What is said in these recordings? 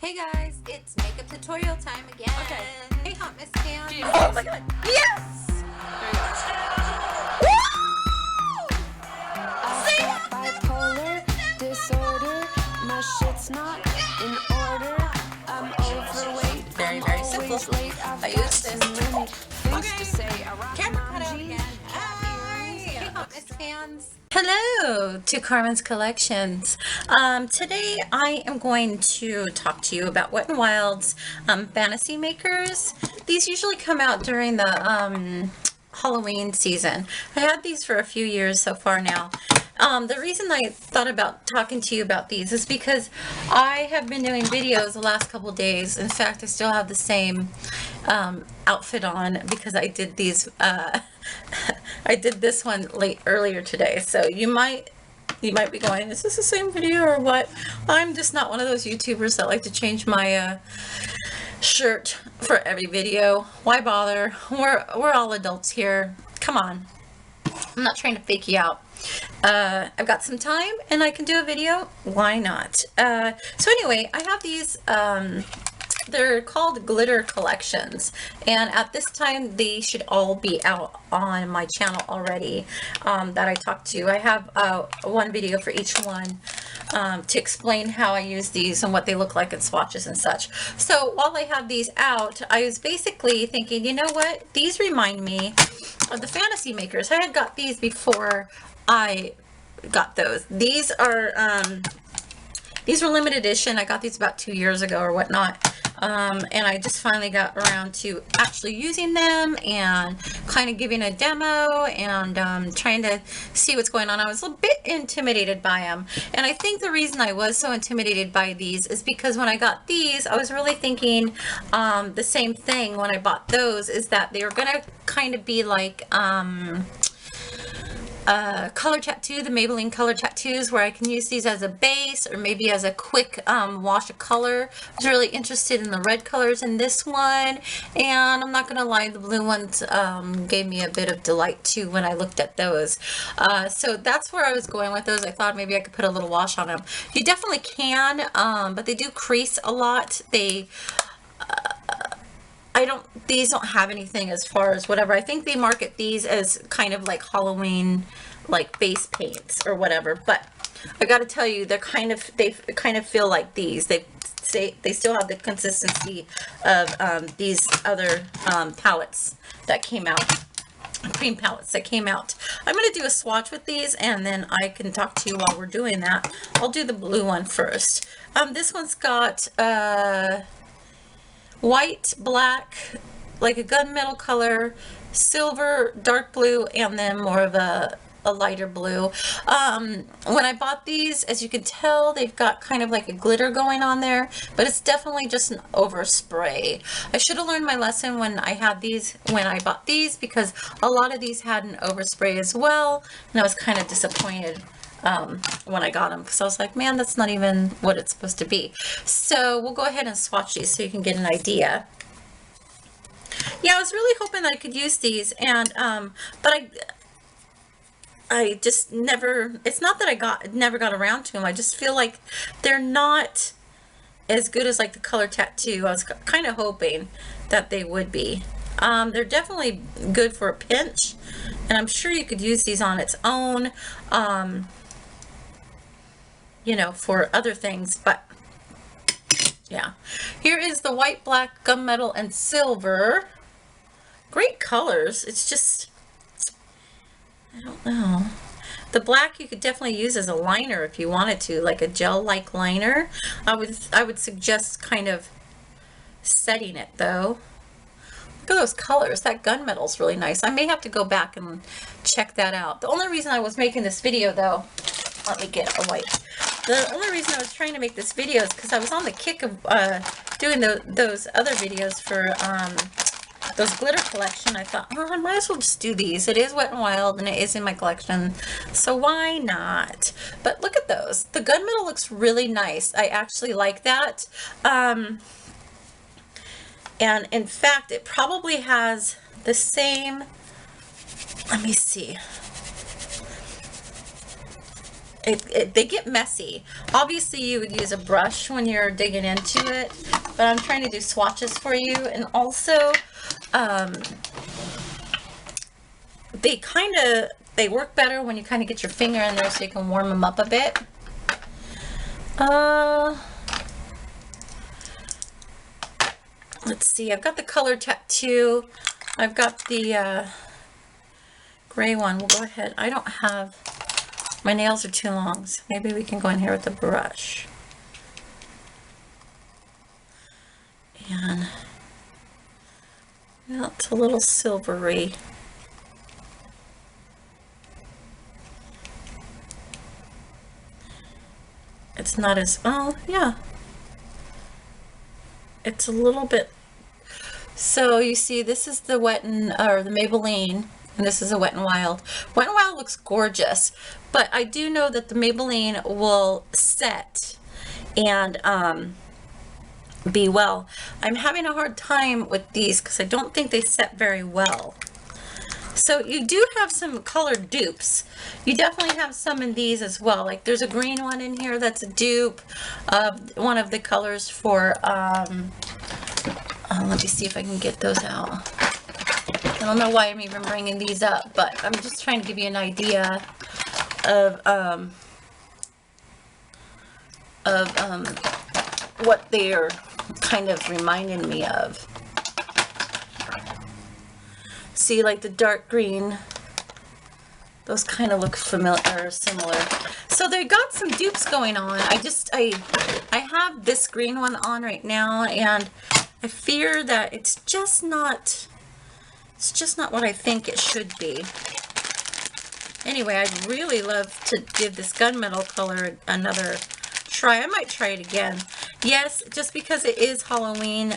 Hey guys, it's makeup tutorial time again. Okay. Hey Hot Miss Pam. Oh my god. Yes! There you I've got bipolar disorder. My shit's not in order. I'm overweight. Very, I'm very always simple. late. I've I got use this. too many things to say. I rock Camera my cut out jeans, again. cat earrings. Hey Hot Miss Pams. Hello to Carmen's Collections. Today I am going to talk to you about Wet n Wild's fantasy makers. These usually come out during the Halloween season. I had these for a few years so far now. The reason I thought about talking to you about these is because I have been doing videos the last couple days. In fact, I still have the same outfit on because I did these I did this one earlier today. So you might be going, is this the same video or what? I'm just not one of those YouTubers that like to change my shirt for every video. Why bother? We're all adults here. Come on. I'm not trying to fake you out. I've got some time and I can do a video. Why not? So anyway, I have these, they're called glitter collections, and at this time they should all be out on my channel already that I talked to. I have one video for each one to explain how I use these and what they look like in swatches and such. So while I have these out, I was basically thinking, you know what, these remind me of the fantasy makers. I had got these before I got those. These are limited edition. I got these about 2 years ago or whatnot. And I just finally got around to actually using them and kind of giving a demo and trying to see what's going on. I was a bit intimidated by them. And I think the reason I was so intimidated by these is because when I got these, I was really thinking the same thing when I bought those, is that they were going to kind of be like color tattoo, the Maybelline color tattoos, where I can use these as a base or maybe as a quick wash of color. I was really interested in the red colors in this one, and I'm not gonna lie, the blue ones gave me a bit of delight too when I looked at those. So that's where I was going with those. I thought maybe I could put a little wash on them. You definitely can, but they do crease a lot. They these don't have anything as far as whatever. I think they market these as kind of like Halloween, like base paints or whatever. But I got to tell you, they kind of feel like these. They still have the consistency of these other palettes that came out, cream palettes that came out. I'm going to do a swatch with these, and then I can talk to you while we're doing that. I'll do the blue one first. This one's got white, black, like a gunmetal color, silver, dark blue, and then more of a lighter blue. When I bought these, as you can tell, they've got kind of like a glitter going on there, but it's definitely just an overspray. I should have learned my lesson when I had these, when I bought these, because a lot of these had an overspray as well, and I was kind of disappointed when I got them, because I was like, man, that's not even what it's supposed to be. So we'll go ahead and swatch these so you can get an idea. Yeah, I was really hoping that I could use these, and but I just never, it's not that I never got around to them. I just feel like they're not as good as like the color tattoo. I was kind of hoping that they would be. They're definitely good for a pinch, and I'm sure you could use these on its own, you know, for other things. But yeah, here is the white, black, gunmetal, and silver. Great colors. It's just, I don't know. The black you could definitely use as a liner if you wanted to, like a gel-like liner. I would suggest kind of setting it though. Look at those colors. That gunmetal's really nice. I may have to go back and check that out. The only reason I was making this video though, let me get a wipe. The only reason I was trying to make this video is because I was on the kick of doing those other videos for those glitter collection. I thought, oh, I might as well just do these. It is Wet n Wild and it is in my collection, so why not? But look at those. The gunmetal looks really nice. I actually like that. And in fact, it probably has the same, let me see. they get messy. Obviously you would use a brush when you're digging into it, but I'm trying to do swatches for you. And also they work better when you kind of get your finger in there so you can warm them up a bit. Let's see, I've got the color tattoo. I've got the gray one. We'll go ahead. I don't have, my nails are too long, so maybe we can go in here with the brush. And, well, it's a little silvery. It's not as, oh, yeah. It's a little bit, so you see this is the Wet n or the Maybelline, and this is a Wet n Wild. Wet n Wild looks gorgeous, but I do know that the Maybelline will set and be well. I'm having a hard time with these because I don't think they set very well. So you do have some colored dupes. You definitely have some in these as well. Like there's a green one in here that's a dupe of one of the colors for, let me see if I can get those out. I don't know why I'm even bringing these up, but I'm just trying to give you an idea of what they're kind of reminding me of. See, like the dark green, those kind of look familiar or similar. So they got some dupes going on. I have this green one on right now, and I fear that it's just not what I think it should be. Anyway, I'd really love to give this gunmetal color another try. I might try it again. Yes, just because it is Halloween,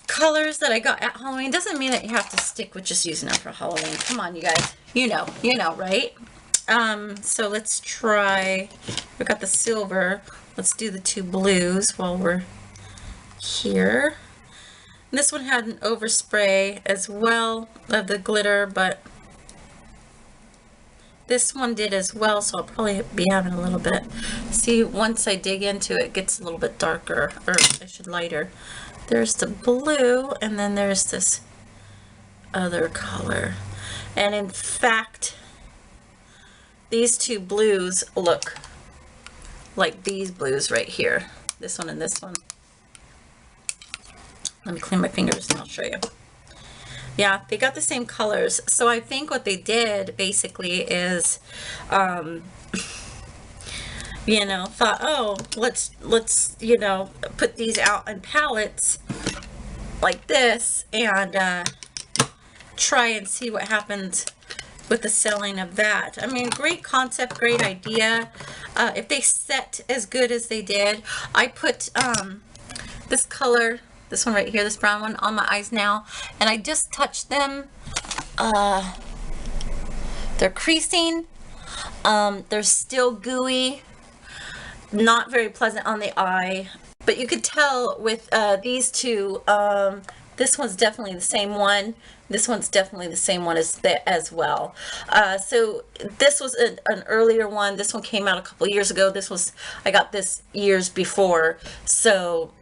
colors that I got at Halloween doesn't mean that you have to stick with just using them for Halloween. Come on, you guys. You know, right? So let's try, we got the silver. Let's do the two blues while we're here. And this one had an overspray as well of the glitter, but this one did as well, so I'll probably be having a little bit. See, once I dig into it, it gets a little bit darker, or I should lighter. There's the blue, and then there's this other color. And in fact, these two blues look like these blues right here. This one and this one. Let me clean my fingers and I'll show you. Yeah, they got the same colors. So I think what they did basically is, you know, thought, oh, let's, you know, put these out on palettes like this and try and see what happens with the selling of that. I mean, great concept, great idea. If they set as good as they did, I put this color, this one right here, this brown one, on my eyes now, and I just touched them. They're creasing. They're still gooey, not very pleasant on the eye, but you could tell with these two, this one's definitely the same one. This one's definitely the same one as well. So this was an earlier one. This one came out a couple years ago. I got this years before. So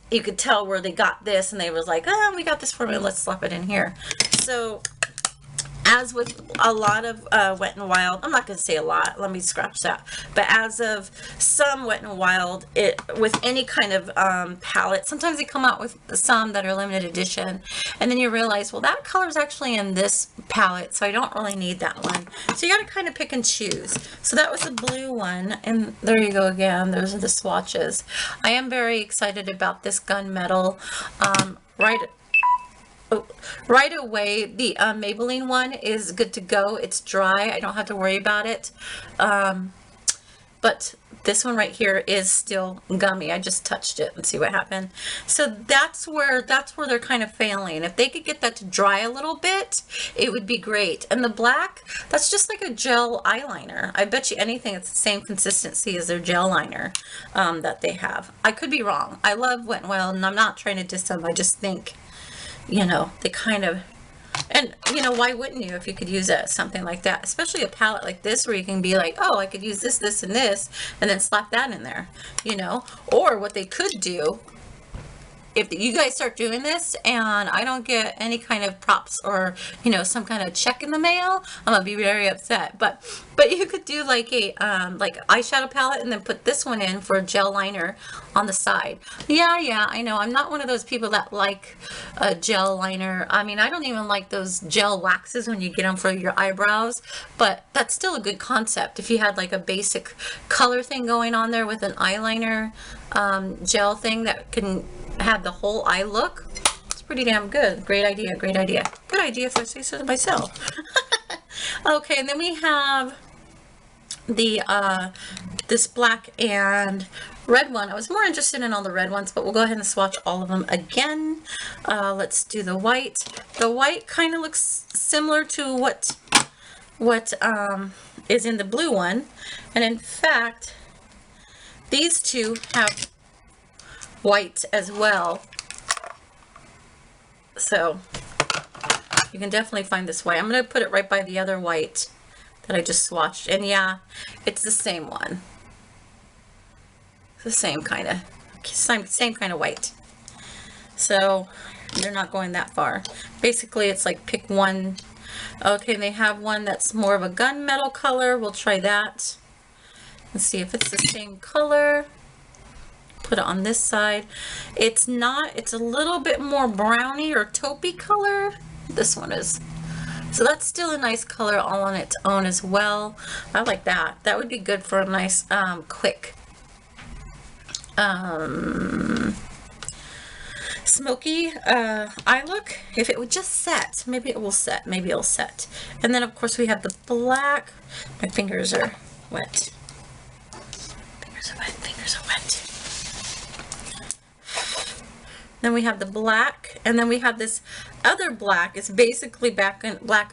you could tell where they got this, and they was like, oh, we got this for me, let's slap it in here. So as with a lot of Wet n Wild, I'm not going to say a lot, let me scratch that, but as of some Wet n Wild, with any kind of palette, sometimes they come out with some that are limited edition, and then you realize, well, that color is actually in this palette, so I don't really need that one. So you got to kind of pick and choose. So that was the blue one, and there you go again. Those are the swatches. I am very excited about this gunmetal. Right away, the Maybelline one is good to go. It's dry. I don't have to worry about it. But this one right here is still gummy. I just touched it and see what happened. So that's where they're kind of failing. If they could get that to dry a little bit, it would be great. And the black, that's just like a gel eyeliner. I bet you anything it's the same consistency as their gel liner that they have. I could be wrong. I love Wet n Wild, and I'm not trying to diss them. I just think, you know, they kind of, And, you know, why wouldn't you if you could use something like that? Especially a palette like this where you can be like, oh, I could use this, this, and this, and then slap that in there, you know? Or what they could do, if you guys start doing this and I don't get any kind of props or, you know, some kind of check in the mail, I'm gonna be very upset. But you could do like a like eyeshadow palette and then put this one in for a gel liner on the side. Yeah, I know. I'm not one of those people that like a gel liner. I mean, I don't even like those gel waxes when you get them for your eyebrows, but that's still a good concept. If you had like a basic color thing going on there with an eyeliner gel thing that can have the whole eye look, it's pretty damn good. Great idea, great idea. Good idea if I say so myself. Okay, and then we have the this black and red one. I was more interested in all the red ones, but we'll go ahead and swatch all of them again. Let's do the white. The white kind of looks similar to what is in the blue one, and in fact these two have white as well, so you can definitely find this white. I'm going to put it right by the other white that I just swatched, and yeah, it's the same one. It's the same kind of white. So they're not going that far. Basically, it's like pick one. Okay, they have one that's more of a gunmetal color. We'll try that. Let's see if it's the same color. Put it on this side. It's not. It's a little bit more browny or taupey color. This one is. So that's still a nice color all on its own as well. I like that. That would be good for a nice quick smoky eye look. If it would just set, maybe it will set, maybe it'll set. And then of course we have the black. My fingers are wet. Fingers are wet, fingers are wet. Then we have the black, and then we have this other black. It's basically black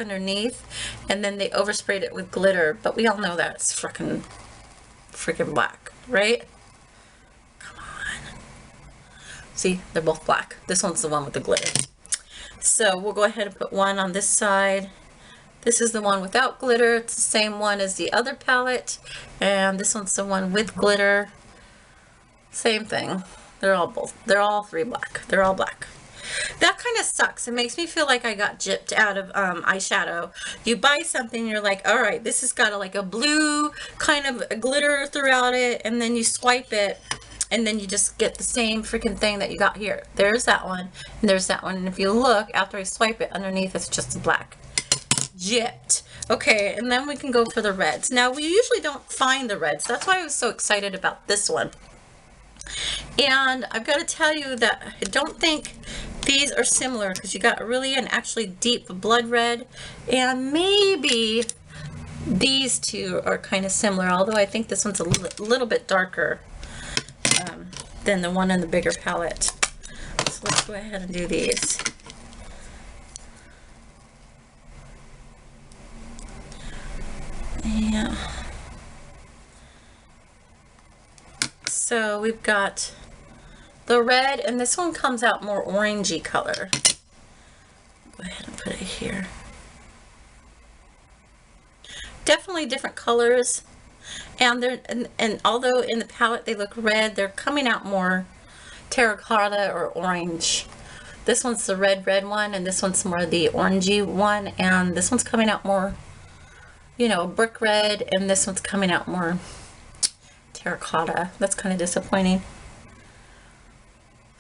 underneath, and then they oversprayed it with glitter, but we all know that's freaking black, right? Come on. See, they're both black. This one's the one with the glitter. So we'll go ahead and put one on this side. This is the one without glitter. It's the same one as the other palette, and this one's the one with glitter. Same thing. They're all three black. They're all black. That kind of sucks. It makes me feel like I got gypped out of eyeshadow. You buy something, you're like, all right, this has got like a blue kind of glitter throughout it, and then you swipe it, and then you just get the same freaking thing that you got here. There's that one, and there's that one, and if you look, after I swipe it, underneath it's just black. Gypped. Okay, and then we can go for the reds. Now, we usually don't find the reds. That's why I was so excited about this one. And I've got to tell you that I don't think these are similar, because you got really an actually deep blood red, and maybe these two are kind of similar, although I think this one's a little bit darker than the one in the bigger palette. So let's go ahead and do these. Yeah. So we've got the red, and this one comes out more orangey color. Go ahead and put it here. Definitely different colors, and they're and although in the palette they look red, they're coming out more terracotta or orange. This one's the red one, and this one's more the orangey one, and this one's coming out more, you know, brick red, and this one's coming out more terracotta. That's kind of disappointing.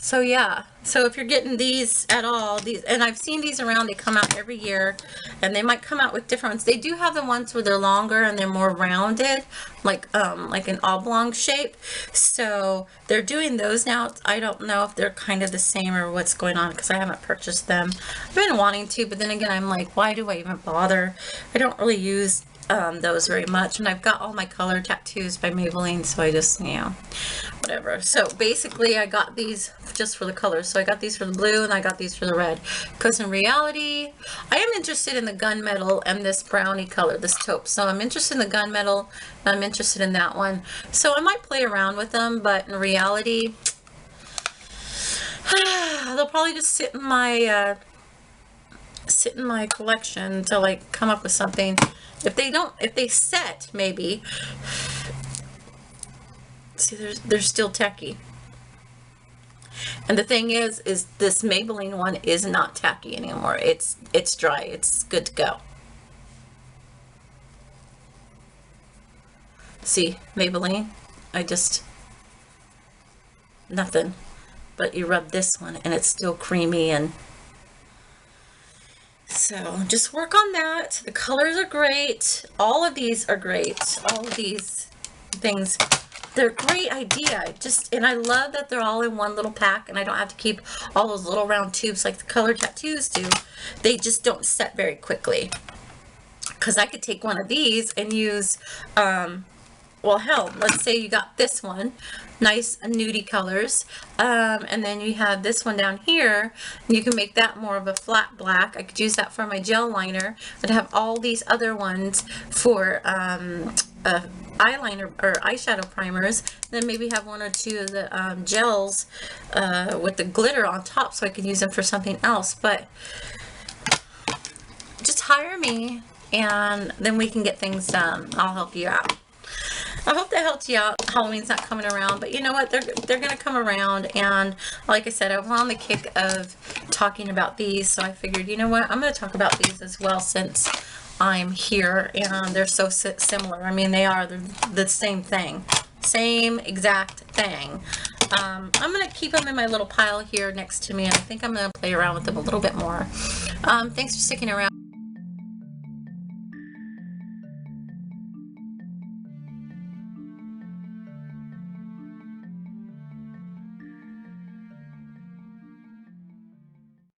So yeah, so if you're getting these at all, these, and I've seen these around, they come out every year, and they might come out with different ones. They do have the ones where they're longer and they're more rounded, like an oblong shape. So they're doing those now. I don't know if they're kind of the same or what's going on, because I haven't purchased them. I've been wanting to, but then again, I'm like, why do I even bother? I don't really use those very much, and I've got all my color tattoos by Maybelline, so I just, you know, whatever. So basically I got these just for the colors. So I got these for the blue, and I got these for the red, because in reality I am interested in the gunmetal and this brownie color, this taupe. So I'm interested in the gunmetal, and I'm interested in that one. So I might play around with them, but in reality they'll probably just sit in my sit in my collection until I come up with something. If they set, maybe. See, they're still tacky. And the thing is this Maybelline one is not tacky anymore. It's dry. It's good to go. See, Maybelline, nothing. But you rub this one and it's still creamy, and so just work on that. The colors are great. All of these are great. All of these things, they're a great idea. And I love that they're all in one little pack, and I don't have to keep all those little round tubes like the color tattoos do. They just don't set very quickly. Because I could take one of these and use, well, hell, let's say you got this one, nice nudie colors, and then you have this one down here, and you can make that more of a flat black. I could use that for my gel liner, and have all these other ones for eyeliner or eyeshadow primers. Then maybe have one or two of the gels with the glitter on top, so I can use them for something else. But just hire me, and then we can get things done. I'll help you out. I hope that helped you out. Halloween's not coming around, but you know what? They're going to come around, and like I said, I was on the kick of talking about these, so I figured, you know what? I'm going to talk about these as well since I'm here, and they're so similar. I mean, they're the same thing. Same exact thing. I'm going to keep them in my little pile here next to me, and I think I'm going to play around with them a little bit more. Thanks for sticking around.